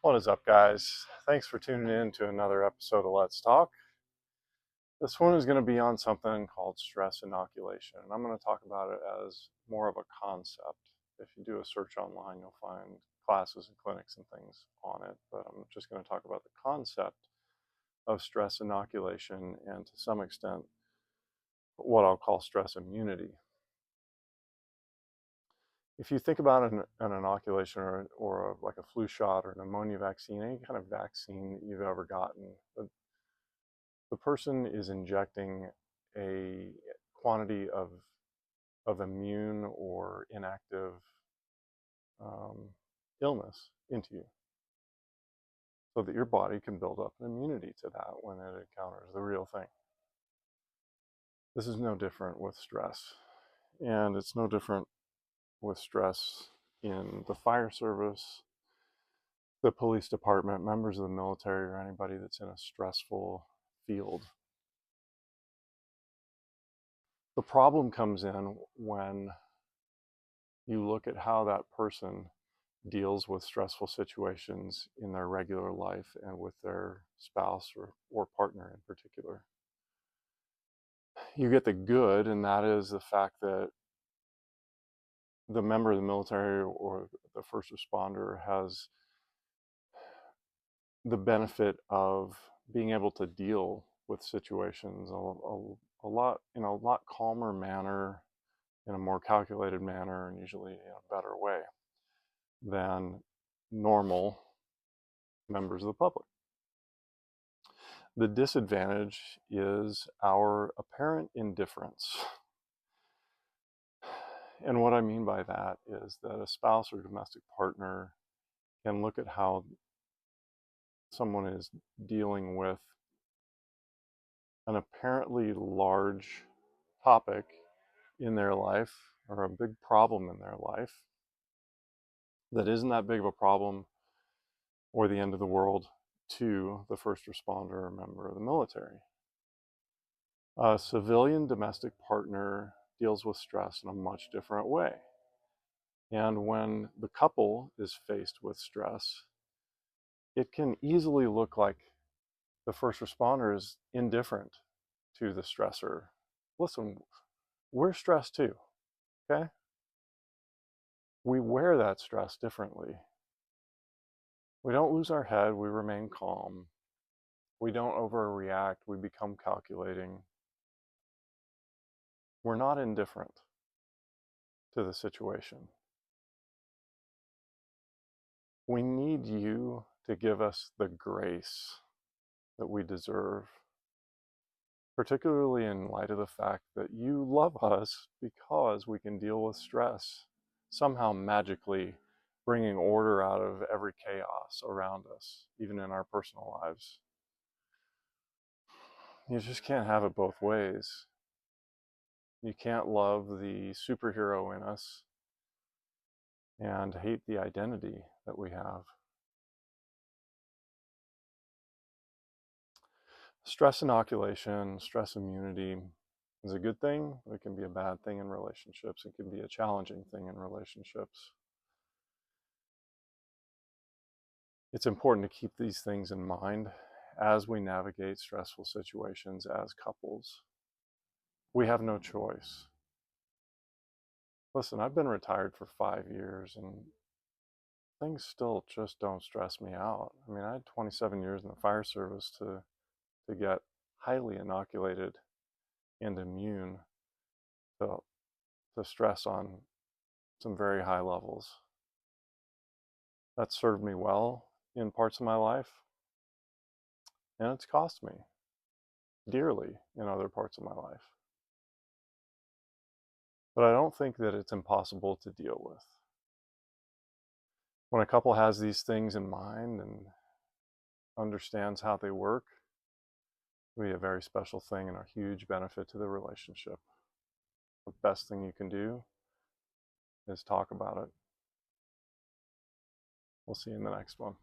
What is up, guys? Thanks for tuning in to another episode of Let's Talk. This one is going to be on something called stress inoculation, and I'm going to talk about it as more of a concept. If you do a search online, you'll find classes and clinics and things on it, but I'm just going to talk about the concept of stress inoculation and to some extent what I'll call stress immunity. If you think about an inoculation or like a flu shot or a pneumonia vaccine, any kind of vaccine that you've ever gotten, the person is injecting a quantity of immune or inactive illness into you so that your body can build up an immunity to that when it encounters the real thing. This is no different with stress, and it's no different with stress in the fire service, the police department, members of the military, or anybody that's in a stressful field. The problem comes in when you look at how that person deals with stressful situations in their regular life and with their spouse or partner in particular. You get the good, and that is the fact that the member of the military or the first responder has the benefit of being able to deal with situations a lot calmer manner, in a more calculated manner, and usually in a better way than normal members of the public. The disadvantage is our apparent indifference. And what I mean by that is that a spouse or domestic partner can look at how someone is dealing with an apparently large topic in their life or a big problem in their life that isn't that big of a problem or the end of the world to the first responder or member of the military. A civilian domestic partner deals with stress in a much different way. And when the couple is faced with stress, it can easily look like the first responder is indifferent to the stressor. Listen, we're stressed too, okay? We wear that stress differently. We don't lose our head, we remain calm. We don't overreact, we become calculating. We're not indifferent to the situation. We need you to give us the grace that we deserve, particularly in light of the fact that you love us because we can deal with stress, somehow magically bringing order out of every chaos around us, even in our personal lives. You just can't have it both ways. You can't love the superhero in us and hate the identity that we have. Stress inoculation, stress immunity is a good thing. It can be a bad thing in relationships. It can be a challenging thing in relationships. It's important to keep these things in mind as we navigate stressful situations as couples. We have no choice. Listen, I've been retired for 5 years and things still just don't stress me out. I mean, I had 27 years in the fire service to get highly inoculated and immune to stress on some very high levels. That served me well in parts of my life, and it's cost me dearly in other parts of my life. But I don't think that it's impossible to deal with. When a couple has these things in mind and understands how they work, it'll be a very special thing and a huge benefit to the relationship. The best thing you can do is talk about it. We'll see you in the next one.